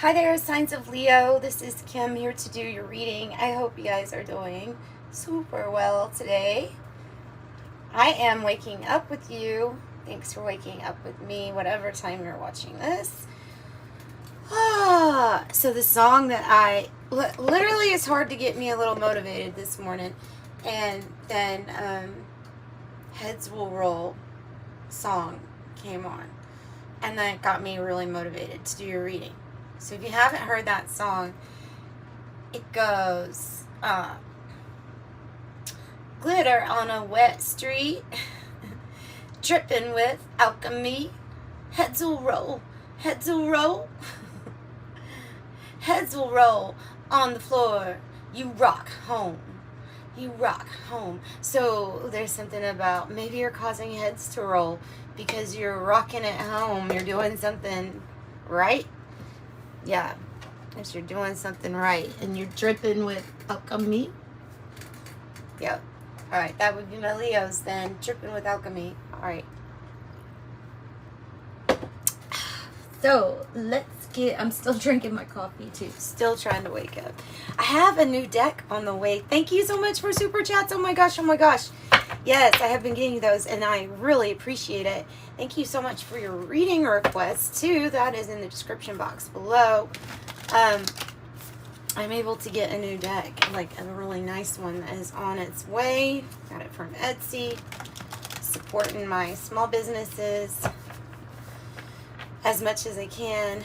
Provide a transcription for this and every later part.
Hi there, signs of Leo. This is Kim here to do your reading. I hope you guys are doing super well today. I am waking up with you. Thanks for waking up with me, whatever time you're watching this. So the song that literally it's hard to get me a little motivated this morning. And then Heads Will Roll song came on. And that got me really motivated to do your reading. So if you haven't heard that song, it goes, glitter on a wet street, dripping with alchemy, heads will roll, heads will roll, heads will roll on the floor, you rock home, you rock home. So there's something about maybe you're causing heads to roll because you're rocking at home, you're doing something right. Yeah, if you're doing something right and you're dripping with alchemy. Yep. All right, that would be my Leos then. Dripping with alchemy. All right. So let's get, I'm still drinking my coffee too. Still trying to wake up. I have a new deck on the way. Thank you so much for super chats. Oh my gosh, oh my gosh. Yes, I have been getting those and I really appreciate it. Thank you so much for your reading requests too. That is in the description box below. I'm able to get a new deck, like a really nice one that is on its way. Got it from Etsy. Supporting my small businesses as much as I can.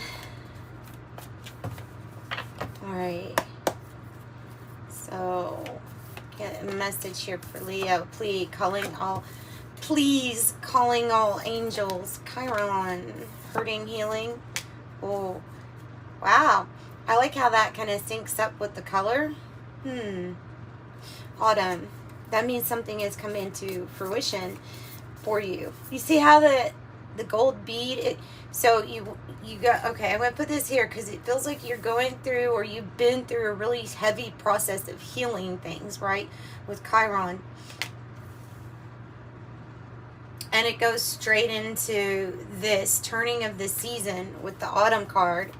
Alright. So, get a message here for Leo. Please calling all angels. Chiron. Hurting, healing. Oh, wow. I like how that kind of syncs up with the color. Autumn. That means something has come into fruition for you. You see how the gold bead, so you got, okay, I'm going to put this here because it feels like you're going through or you've been through a really heavy process of healing things, right, with Chiron. And it goes straight into this turning of the season with the autumn card.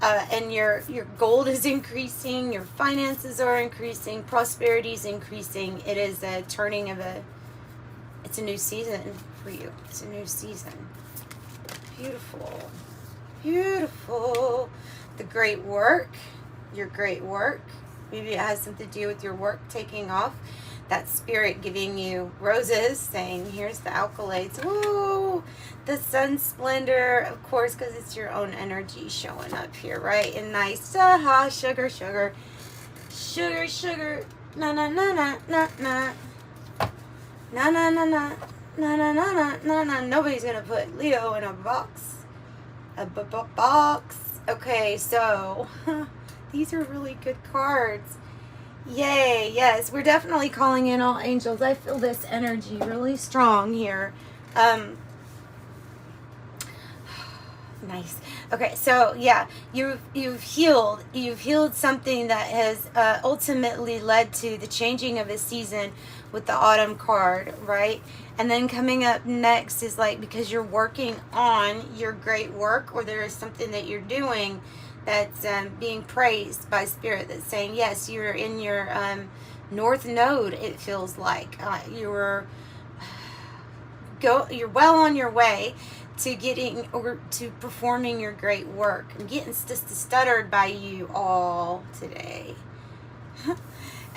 And your gold is increasing, your finances are increasing, prosperity is increasing. It is a turning of it's a new season for you. It's a new season. Beautiful. Beautiful. The great work. Your great work. Maybe it has something to do with your work taking off. That spirit giving you roses, saying, here's the accolades. Woo! The sun splendor, of course, because it's your own energy showing up here, right? And nice, sugar, sugar. Sugar, sugar. Na, na, na, na, na, na. Na, na, na, na. Na, na, na, na, na, na. Nobody's going to put Leo in a box. A box. Okay, so these are really good cards. Yay, yes, we're definitely calling in all angels. I feel this energy really strong here. Nice. Okay, so yeah, you've healed something that has ultimately led to the changing of a season with the autumn card, right? And then coming up next is like, because you're working on your great work, or there is something that you're doing that's being praised by spirit, that's saying, yes, you're in your north node, it feels like. You're well on your way to getting, or to performing your great work. I'm getting just stuttered by you all today.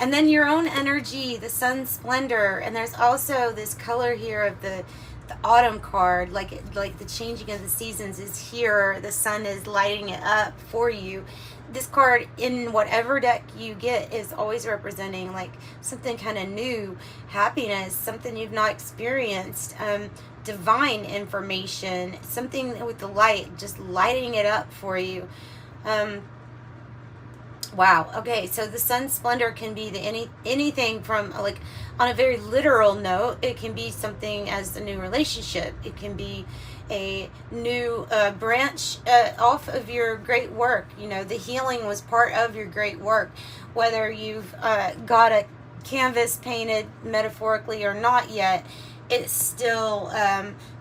And then your own energy, the sun splendor, and there's also this color here of the autumn card, like the changing of the seasons is here. The sun is lighting it up for you. This card in whatever deck you get is always representing like something kind of new, happiness, something you've not experienced, divine information, something with the light, just lighting it up for you. Wow. Okay, so the sun splendor can be anything from, like, on a very literal note, it can be something as a new relationship. It can be a new branch off of your great work. You know, the healing was part of your great work. Whether you've got a canvas painted metaphorically or not yet, it's still,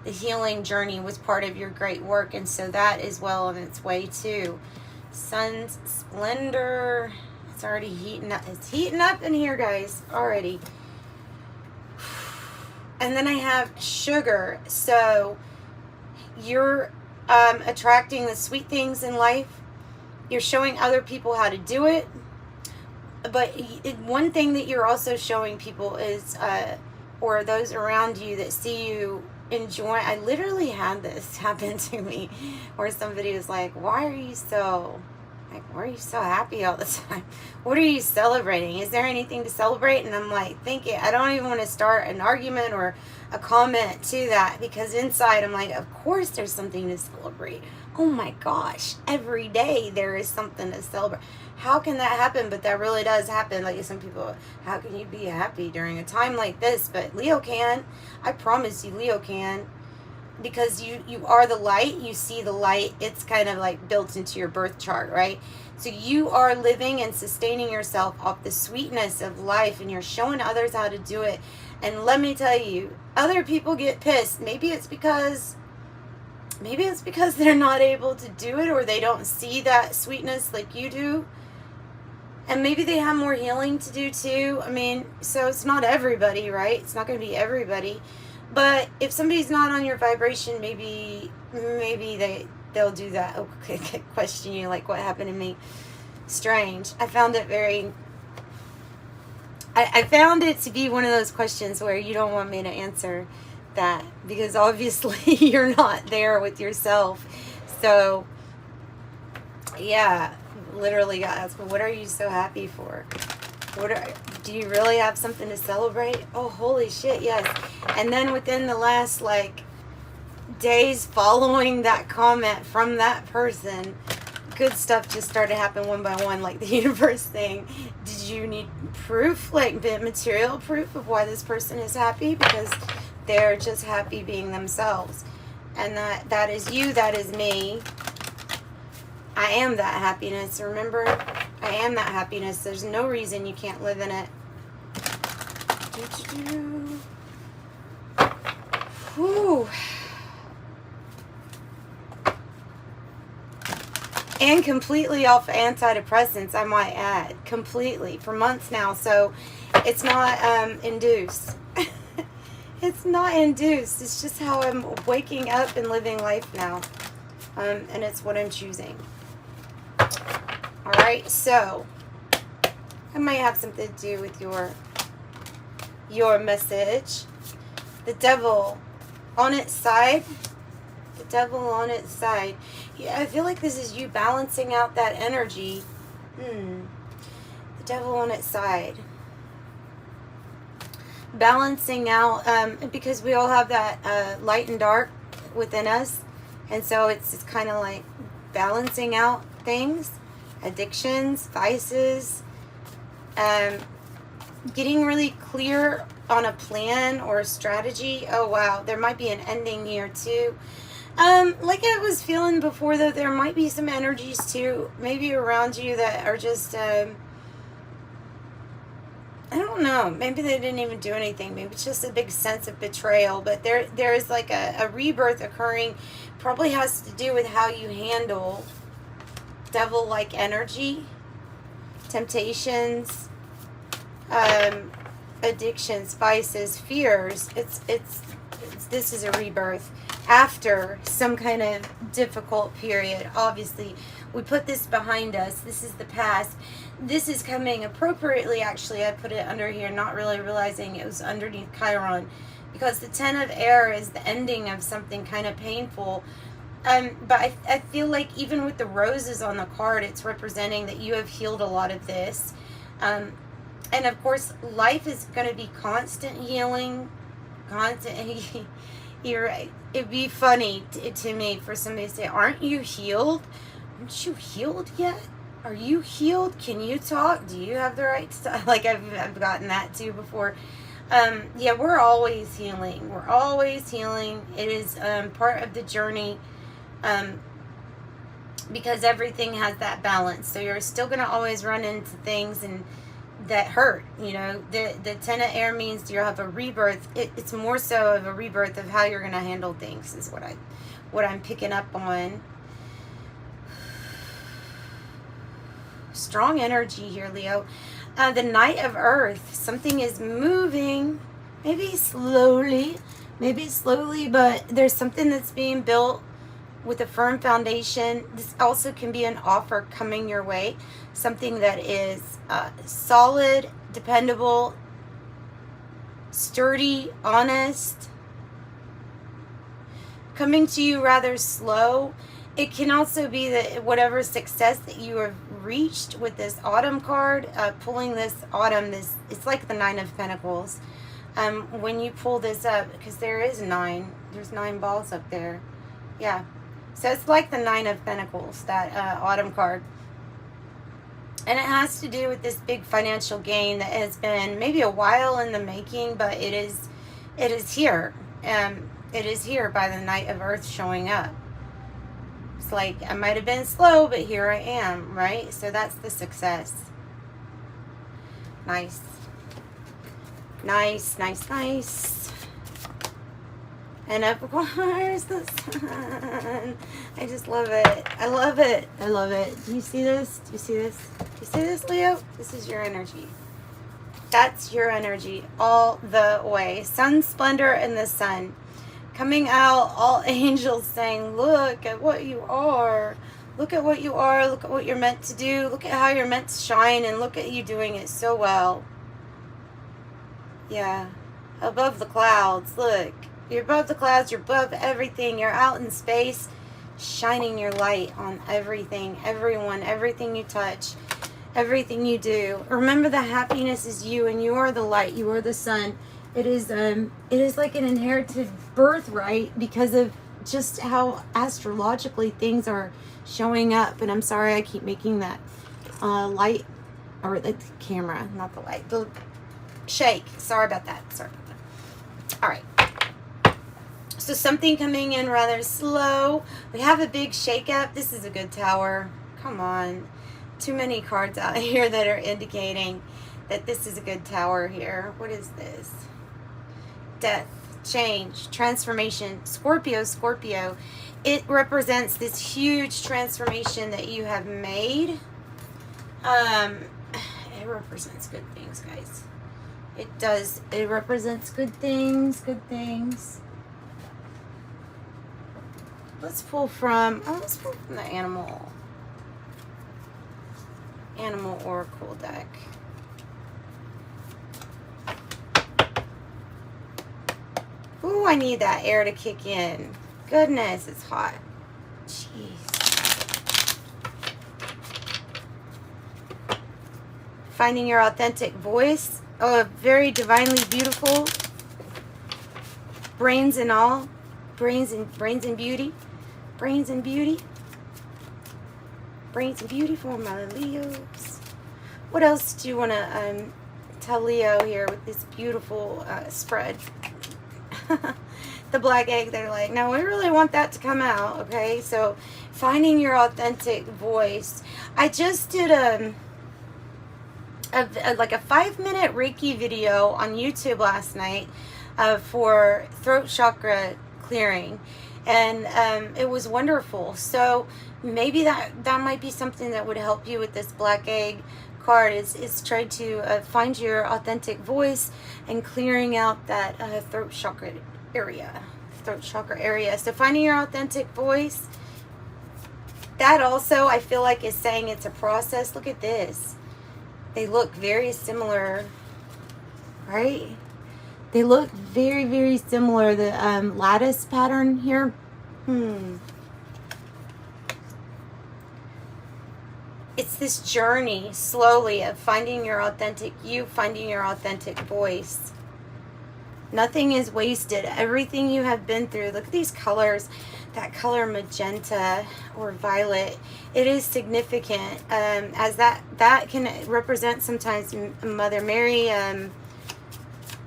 the healing journey was part of your great work, and so that is well on its way too. Sun's splendor. It's already heating up. It's heating up in here, guys, already. And then I have sugar. So you're attracting the sweet things in life. You're showing other people how to do it. But one thing that you're also showing people is, or those around you that see you enjoy. I literally had this happen to me where somebody was like, why are you so happy all the time? What are you celebrating? Is there anything to celebrate? And I'm like thinking, I don't even want to start an argument or a comment to that, because inside I'm like, of course there's something to celebrate. Oh my gosh, every day there is something to celebrate. How can that happen? But that really does happen. Like some people, how can you be happy during a time like this? But Leo can. I promise you, Leo can. Because you are the light, you see the light. It's kind of like built into your birth chart, right? So you are living and sustaining yourself off the sweetness of life, and you're showing others how to do it. And let me tell you, other people get pissed. Maybe it's because they're not able to do it, or they don't see that sweetness like you do. And maybe they have more healing to do too. I mean, so it's not everybody, right? It's not going to be everybody. But if somebody's not on your vibration, maybe they'll do that. Oh, question you, like, what happened to me? Strange. I found it I found it to be one of those questions where you don't want me to answer that, because obviously you're not there with yourself. So, yeah, literally got asked, well, what are you so happy for? Do you really have something to celebrate? Oh, holy shit, yes. And then within the last, like, days following that comment from that person, good stuff just started happening one by one, like the universe saying, did you need proof, like material proof of why this person is happy? Because they're just happy being themselves. And that is you, that is me. I am that happiness, remember? I am that happiness. There's no reason you can't live in it. Whew. And completely off antidepressants, I might add. Completely. For months now. So it's not induced. It's not induced. It's just how I'm waking up and living life now. And it's what I'm choosing. Alright, so I might have something to do with your message. The devil on its side. The devil on its side. Yeah, I feel like this is you balancing out that energy. The devil on its side. Balancing out, because we all have that light and dark within us. And so it's kind of like balancing out things. Addictions, vices, getting really clear on a plan or a strategy. Oh wow, there might be an ending here too. Like I was feeling before, though, there might be some energies too, maybe around you that are just, I don't know, maybe they didn't even do anything. Maybe it's just a big sense of betrayal, but there is like a rebirth occurring. Probably has to do with how you handle devil-like energy, temptations, addictions, vices, fears. This is a rebirth after some kind of difficult period. Obviously, we put this behind us. This is the past. This is coming appropriately. Actually, I put it under here, not really realizing it was underneath Chiron, because the 10 of air is the ending of something kind of painful. But I feel like even with the roses on the card, it's representing that you have healed a lot of this. And of course, life is going to be constant healing. You're right. It'd be funny to me for somebody to say, aren't you healed? Aren't you healed yet? Are you healed? Can you talk? Do you have the right to talk? Like I've gotten that too before. Yeah, we're always healing. We're always healing. It is part of the journey. Because everything has that balance. So you're still going to always run into things and that hurt. You know, the Ten of Air means you'll have a rebirth. It's more so of a rebirth of how you're going to handle things, is what I'm picking up on. Strong energy here, Leo. The Knight of Earth. Something is moving. Maybe slowly, but there's something that's being built with a firm foundation. This also can be an offer coming your way. Something that is solid, dependable, sturdy, honest. Coming to you rather slow. It can also be that whatever success that you have reached with this Autumn card, pulling this Autumn, it's like the Nine of Pentacles. When you pull this up, because there's 9 balls up there. Yeah. So it's like the Nine of Pentacles, that Autumn card. And it has to do with this big financial gain that has been maybe a while in the making, but it is here. It is here by the Knight of Earth showing up. It's like, I might have been slow, but here I am, right? So that's the success. Nice. Nice, nice, nice. And of course, the sun. I just love it. I love it. I love it. Do you see this? Do you see this? Do you see this, Leo? This is your energy. That's your energy all the way. Sun splendor and the sun. Coming out, all angels saying, look at what you are. Look at what you are. Look at what you're meant to do. Look at how you're meant to shine. And look at you doing it so well. Yeah. Above the clouds. Look. You're above the clouds. You're above everything. You're out in space, shining your light on everything, everyone, everything you touch, everything you do. Remember, the happiness is you, and you are the light. You are the sun. It is like an inherited birthright because of just how astrologically things are showing up. And I'm sorry I keep making that light, or the camera, not the light, the shake. Sorry about that. Sorry about that. All right. So something coming in rather slow. We have a big shakeup. This is a good tower. Come on. Too many cards out here that are indicating that this is a good tower here. What is this? Death, change, transformation. Scorpio, Scorpio. It represents this huge transformation that you have made. It represents good things, guys. It does. It represents good things, good things. Let's pull from the Animal Oracle deck. Ooh, I need that air to kick in. Goodness, it's hot. Jeez. Finding your authentic voice. Oh, very divinely beautiful. Brains and all. Brains and beauty. Brains and beauty. Brains and beauty for my Leos. What else do you want to tell Leo here with this beautiful spread? The black egg, they're like, no, we really want that to come out, okay? So, finding your authentic voice. I just did like a 5-minute Reiki video on YouTube last night for throat chakra clearing, and it was wonderful. So maybe that might be something that would help you with this black egg card, is try to find your authentic voice and clearing out that throat chakra area. So finding your authentic voice, that also I feel like is saying it's a process. Look at this. They look very similar, right? They look very, very similar. The lattice pattern here. It's this journey slowly of finding your authentic you, finding your authentic voice. Nothing is wasted. Everything you have been through. Look at these colors. That color magenta or violet. It is significant, as that can represent sometimes Mother Mary,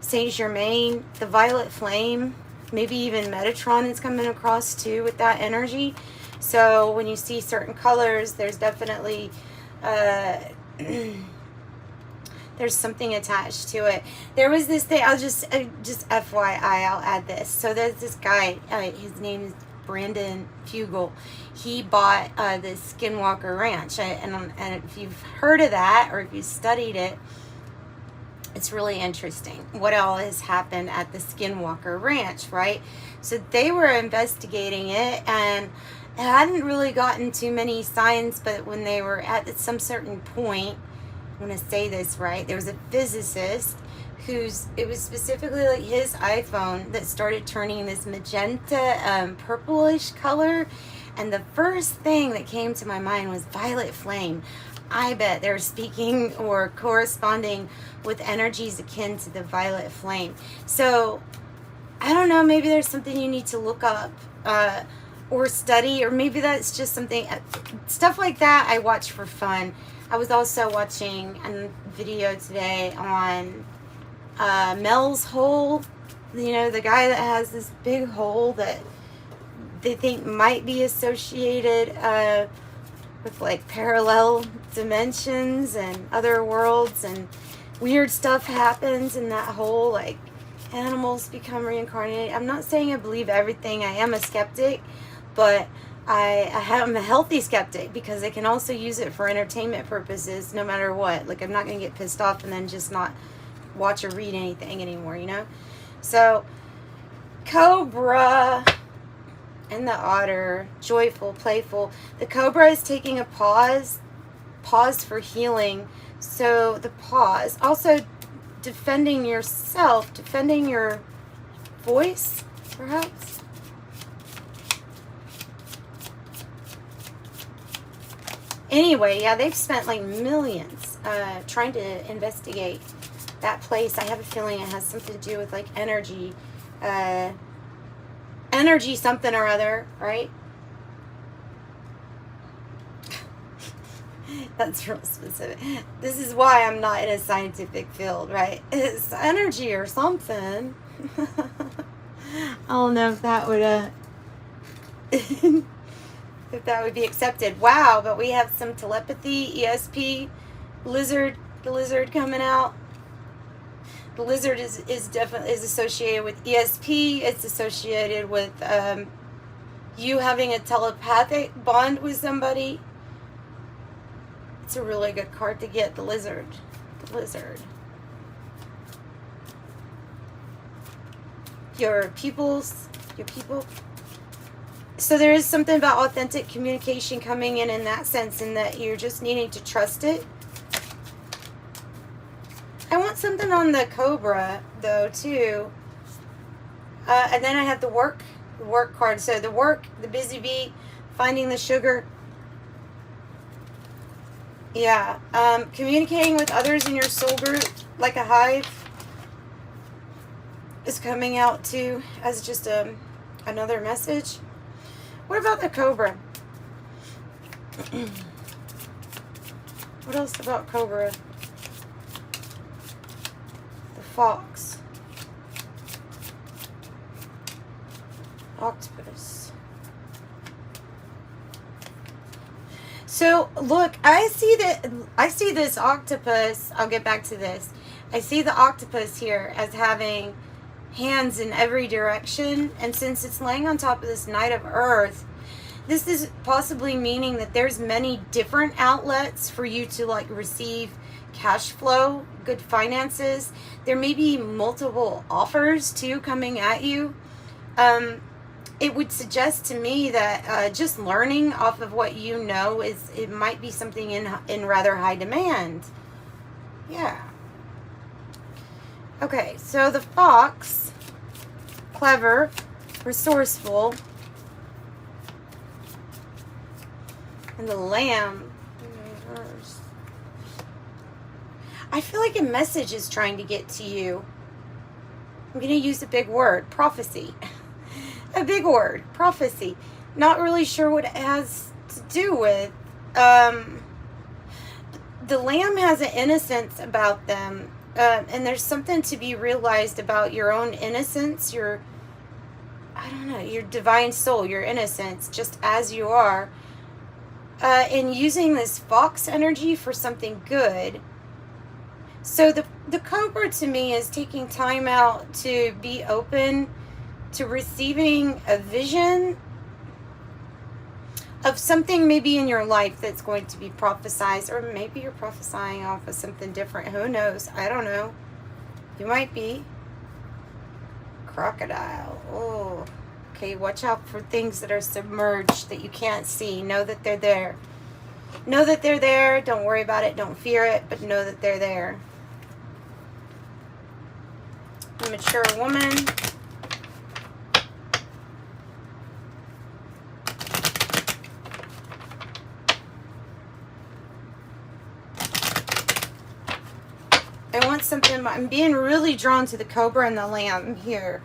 Saint Germain, the violet flame, maybe even Metatron is coming across too with that energy. So when you see certain colors, there's definitely There's something attached to it. There was this thing, just FYI, I'll add this. So there's this guy, his name is Brandon Fugel. He bought this Skinwalker Ranch. And if you've heard of that, or if you studied it, it's really interesting what all has happened at the Skinwalker Ranch, right? So they were investigating it, and it hadn't really gotten too many signs, but when they were at some certain point, I'm going to say this right, there was a physicist it was specifically like his iPhone that started turning this magenta, purplish color, and the first thing that came to my mind was violet flame. I bet they're speaking or corresponding with energies akin to the violet flame. So, I don't know, maybe there's something you need to look up or study, or maybe that's just something, stuff like that I watch for fun. I was also watching a video today on Mel's hole. You know, the guy that has this big hole that they think might be associated with like parallel dimensions and other worlds, and weird stuff happens in that hole, like animals become reincarnated. I'm not saying I believe everything. I am a skeptic, but I'm a healthy skeptic because I can also use it for entertainment purposes no matter what. Like, I'm not going to get pissed off and then just not watch or read anything anymore, you know? So, Cobra and the otter, joyful, playful. The cobra is taking a pause for healing. So the pause, also defending yourself, defending your voice, perhaps. Anyway, yeah, they've spent like millions trying to investigate that place. I have a feeling it has something to do with like energy something or other, right? That's real specific. This is why I'm not in a scientific field, right? It's energy or something. I don't know if that would if that would be accepted. Wow, but we have some telepathy, ESP, the lizard coming out. The lizard is definitely associated with ESP. It's associated with you having a telepathic bond with somebody. It's a really good card to get, the lizard. The lizard. Your people. So there is something about authentic communication coming in that sense, in that you're just needing to trust it. I want something on the cobra, though, too. And then I have the work card. So the work, the busy bee, finding the sugar. Yeah. Communicating with others in your soul group, like a hive, is coming out, too, as just another message. What about the cobra? What else about cobra? The fox. Octopus. So look, I see this octopus. I'll get back to this. I see the octopus here as having hands in every direction, and since it's laying on top of this Knight of Earth, this is possibly meaning that there's many different outlets for you to like receive cash flow, good finances. There may be multiple offers too coming at you. It would suggest to me that just learning off of what you know it might be something in rather high demand. Yeah. Okay, so the fox, clever, resourceful, and the lamb, I feel like a message is trying to get to you. I'm going to use a big word, prophecy. A big word, prophecy. Not really sure what it has to do with. The lamb has an innocence about them. And there's something to be realized about your own innocence, your divine soul, your innocence, just as you are. And using this fox energy for something good. So the Cobra to me is taking time out to be open to receiving a vision of something maybe in your life that's going to be prophesized, or maybe you're prophesying off of something different. Who knows? I don't know. You might be. Crocodile. Oh. Okay, watch out for things that are submerged that you can't see. Know that they're there. Know that they're there. Don't worry about it. Don't fear it, but know that they're there. A mature woman. I want something. I'm being really drawn to the Cobra and the Lamb here.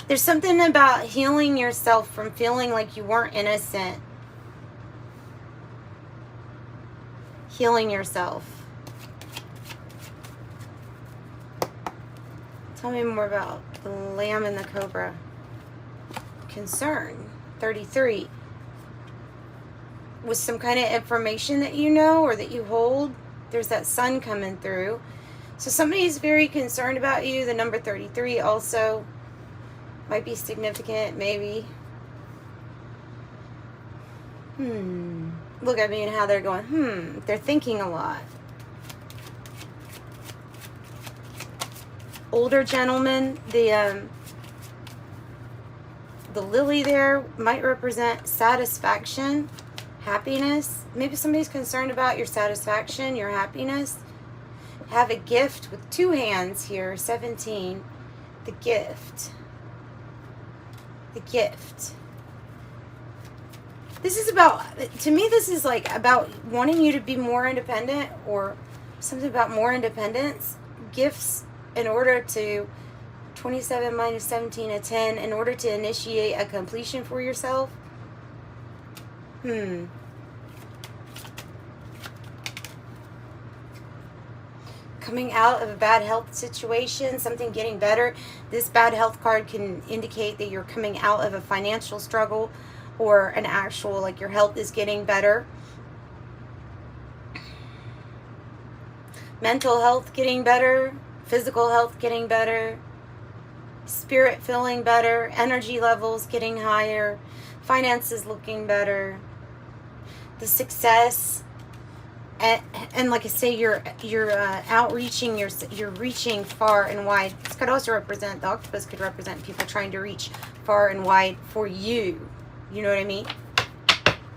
There's something about healing yourself from feeling like you weren't innocent. Healing yourself. Tell me more about the Lamb and the Cobra. Concern. 33. With some kind of information that you know or that you hold. There's that sun coming through. So somebody's very concerned about you. The number 33 also might be significant, maybe. Look at me and how they're going, They're thinking a lot. Older gentleman, the lily there might represent satisfaction, happiness. Maybe somebody's concerned about your satisfaction, your happiness. Have a gift with 2 hands here, 17. The gift. The gift. This is about, to me, this is like about wanting you to be more independent, or something about more independence. Gifts in order to, 27 minus 17, a 10, in order to initiate a completion for yourself. Coming out of a bad health situation, something getting better. This bad health card can indicate that you're coming out of a financial struggle, or an actual, like, your health is getting better. Mental health getting better, physical health getting better, spirit feeling better, energy levels getting higher, finances looking better, the success. And like I say, you're outreaching, you're reaching far and wide. This could also represent, the octopus could represent people trying to reach far and wide for you. You know what I mean?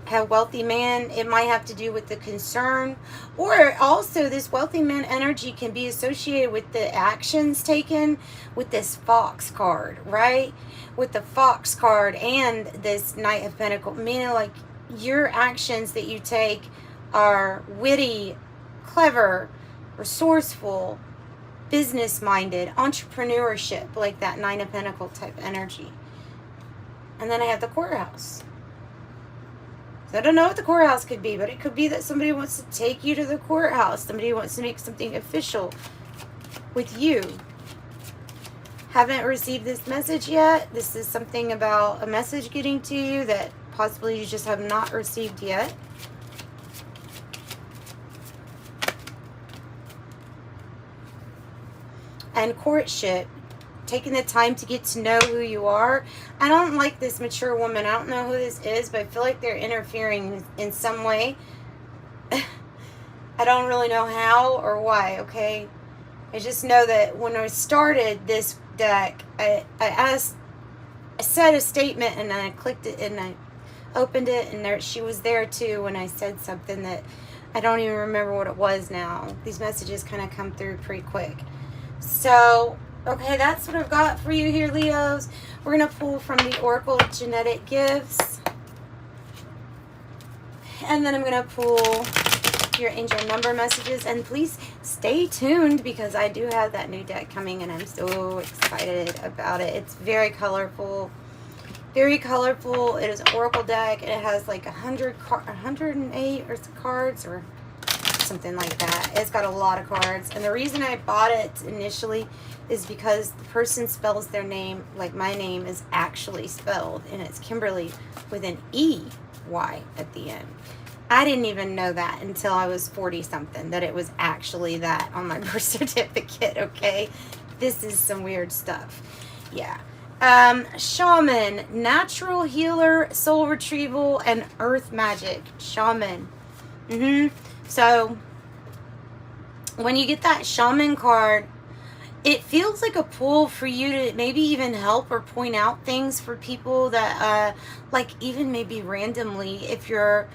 Have wealthy man, it might have to do with the concern, or also this wealthy man energy can be associated with the actions taken with this Fox card, right? With the Fox card and this Knight of Pentacles, meaning like your actions that you take are witty, clever, resourceful, business-minded, entrepreneurship, like that 9 of Pentacles type energy. And then I have the courthouse. So I don't know what the courthouse could be, but it could be that somebody wants to take you to the courthouse. Somebody wants to make something official with you. Haven't received this message yet. This is something about a message getting to you that possibly you just have not received yet. And courtship, taking the time to get to know who you are. I don't like this mature woman. I don't know who this is, but I feel like they're interfering in some way. I don't really know how or why, okay? I just know that when I started this deck, I said a statement, and then I clicked it and I opened it, and there she was there too when I said something that I don't even remember what it was now. These messages kind of come through pretty quick. So, okay, that's what I've got for you here, Leos. We're going to pull from the Oracle Genetic Gifts. And then I'm going to pull your angel number messages. And please stay tuned, because I do have that new deck coming, and I'm so excited about it. It's very colorful. Very colorful. It is an Oracle deck, and it has like 108 or cards, or something like that. It's got a lot of cards. And the reason I bought it initially is because the person spells their name like my name is actually spelled, and it's Kimberly with an E-Y at the end. I didn't even know that until I was 40-something, that it was actually that on my birth certificate, okay? This is some weird stuff. Yeah. Shaman, natural healer, soul retrieval, and earth magic. Shaman. So, when you get that shaman card, it feels like a pull for you to maybe even help or point out things for people that, like even maybe randomly, if you're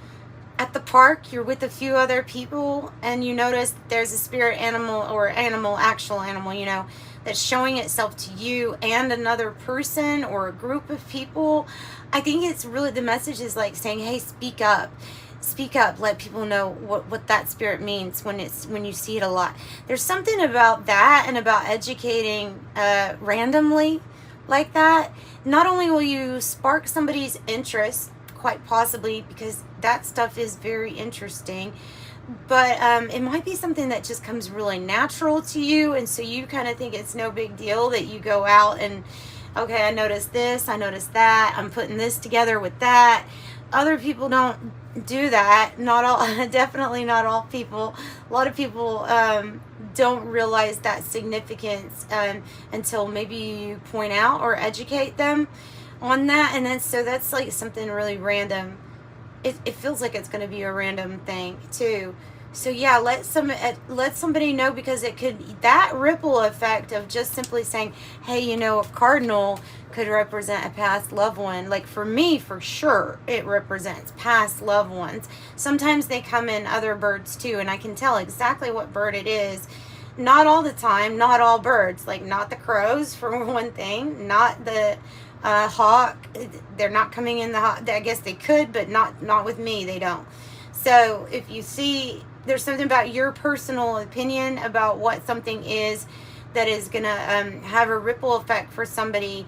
at the park, you're with a few other people, and you notice that there's a spirit animal or actual animal, you know, that's showing itself to you and another person or a group of people. I think it's really, the message is like saying, hey, speak up, let people know what that spirit means when you see it a lot. There's something about that, and about educating randomly like that. Not only will you spark somebody's interest, quite possibly, because that stuff is very interesting, but it might be something that just comes really natural to you, and so you kind of think it's no big deal that you go out and, okay, I noticed this, I noticed that, I'm putting this together with that. Other people don't do that. Not all, definitely not all people. A lot of people don't realize that significance until maybe you point out or educate them on that, and then so that's like something really random. It feels like it's going to be a random thing too. So yeah, let somebody know, because it could, that ripple effect of just simply saying, hey, you know, a cardinal could represent a past loved one. Like for me, for sure, it represents past loved ones. Sometimes they come in other birds too, and I can tell exactly what bird it is. Not all the time, not all birds, like not the crows for one thing, not the hawk. They're not coming in the hawk. I guess they could, but not with me. They don't. So if you see, there's something about your personal opinion about what something is that is gonna have a ripple effect for somebody.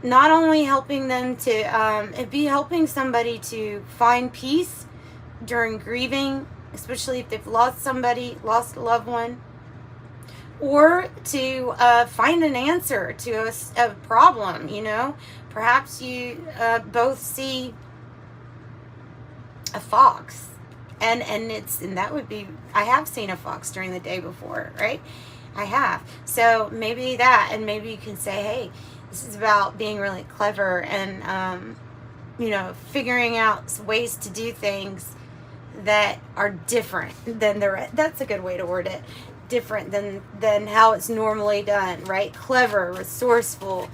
Not only helping them to it'd be helping somebody to find peace during grieving, especially if they've lost somebody, lost a loved one, or to find an answer to a problem, you know. Perhaps you both see a fox, and that would be, I have seen a fox during the day before, right? I have. So maybe that, and maybe you can say, hey, this is about being really clever and you know, figuring out ways to do things that are different than the rest. That's a good way to word it. Different than how it's normally done, right? Clever, resourceful.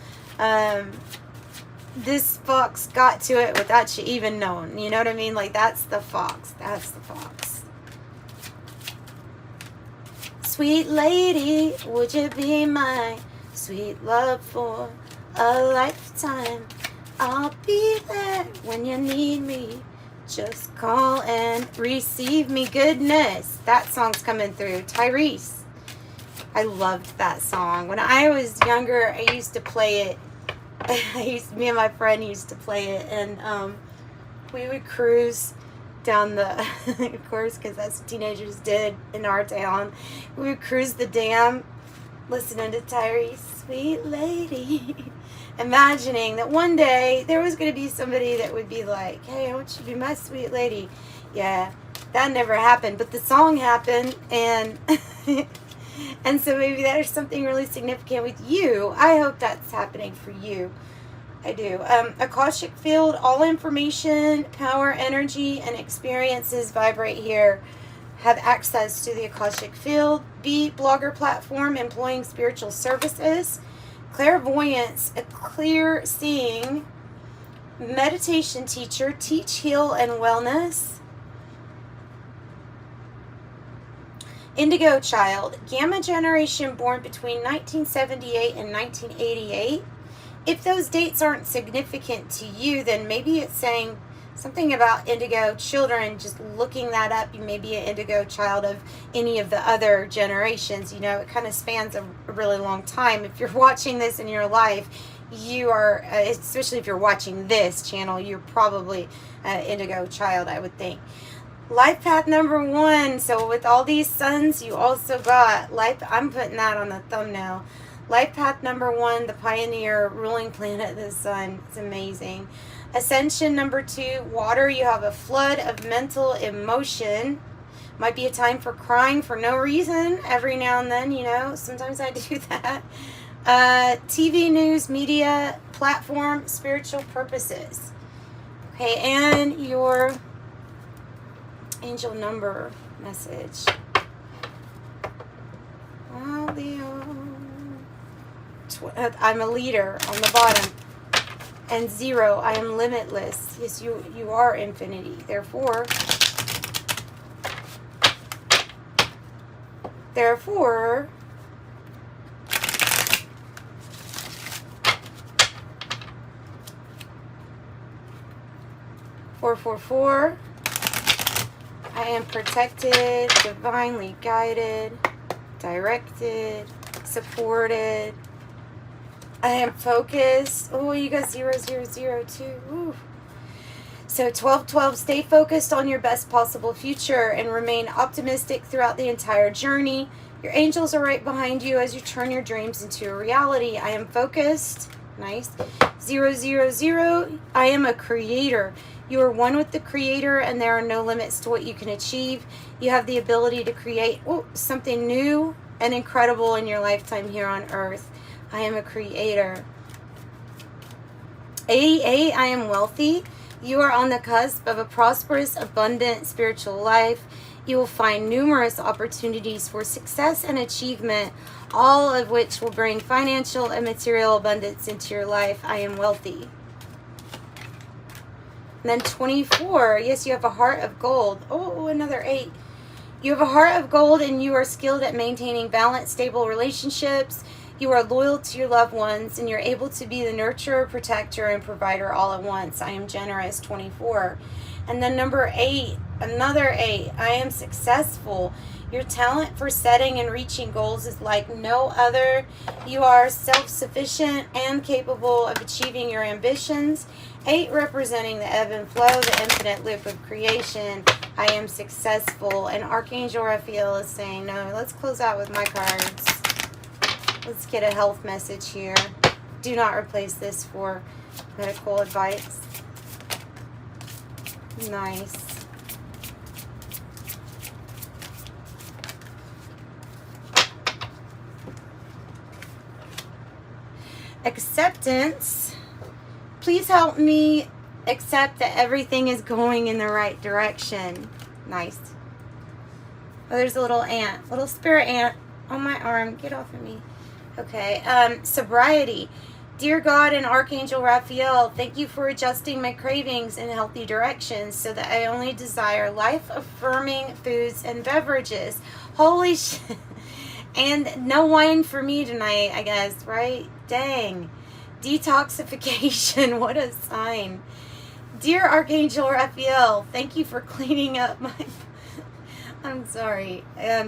This fox got to it without you even knowing. You know what I mean? Like, that's the fox. That's the fox. Sweet lady, would you be my sweet love for a lifetime? I'll be there when you need me. Just call and receive me. Goodness, that song's coming through. Tyrese. I loved that song. When I was younger, I used to play it. Me and my friend used to play it, and we would cruise down the, of course, because that's what teenagers did in our town. We would cruise the dam, listening to Tyrese, sweet lady. Imagining that one day there was going to be somebody that would be like, hey, I want you to be my sweet lady. Yeah, that never happened, but the song happened, and and so maybe there's something really significant with you. I hope that's happening for you. I do. Akashic field, all information, power, energy, and experiences vibrate here. Have access to the Akashic field. B, blogger platform employing spiritual services. Clairvoyance, a clear seeing, meditation teacher, teach, heal, and wellness. Indigo child, gamma generation born between 1978 and 1988. If those dates aren't significant to you, then maybe it's saying something about indigo children. Just looking that up, you may be an indigo child of any of the other generations. You know, it kind of spans a really long time. If you're watching this in your life, you are, especially if you're watching this channel, you're probably an indigo child, I would think. Life path number 1. So with all these suns, you also got life. I'm putting that on the thumbnail. Life path number 1, the pioneer, ruling planet, the sun. It's amazing. Ascension number 2, water. You have a flood of mental emotion. Might be a time for crying for no reason every now and then, you know. Sometimes I do that. TV, news, media, platform, spiritual purposes. Okay, and your angel number message. Well, Leo. I'm a leader on the bottom. And 0, I am limitless. Yes, you are infinity. Therefore, 444. I am protected, divinely guided, directed, supported. I am focused. Oh, you got 0002. Ooh. So 1212, stay focused on your best possible future and remain optimistic throughout the entire journey. Your angels are right behind you as you turn your dreams into a reality. I am focused. Nice. 000, I am a creator. You are one with the creator and there are no limits to what you can achieve. You have the ability to create something new and incredible in your lifetime here on earth. I am a creator. 88, I am wealthy. You are on the cusp of a prosperous, abundant spiritual life. You will find numerous opportunities for success and achievement, all of which will bring financial and material abundance into your life. I am wealthy. And then 24, yes, you have a heart of gold. Oh, another 8. You have a heart of gold and you are skilled at maintaining balanced, stable relationships. You are loyal to your loved ones and you're able to be the nurturer, protector, and provider all at once. I am generous, 24. And then number 8, another 8. I am successful. Your talent for setting and reaching goals is like no other. You are self-sufficient and capable of achieving your ambitions. 8 representing the ebb and flow, the infinite loop of creation. I am successful. And Archangel Raphael is saying, no, let's close out with my cards. Let's get a health message here. Do not replace this for medical advice. Nice. Acceptance. Please help me accept that everything is going in the right direction. Nice. Oh, there's a little ant. Little spirit ant on my arm. Get off of me. Okay. Sobriety. Dear God and Archangel Raphael, thank you for adjusting my cravings in healthy directions so that I only desire life-affirming foods and beverages. Holy shit. And no wine for me tonight, I guess, right? Dang. Detoxification. What a sign. Dear Archangel Raphael, thank you for cleaning up my... I'm sorry.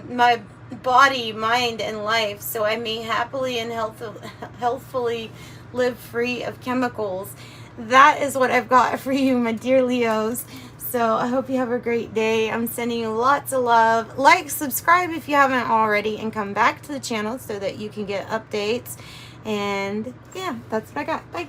My body, mind, and life so I may happily and healthfully live free of chemicals. That is what I've got for you, my dear Leos. So I hope you have a great day. I'm sending you lots of love. Like, subscribe if you haven't already, and come back to the channel so that you can get updates. And yeah, that's what I got. Bye.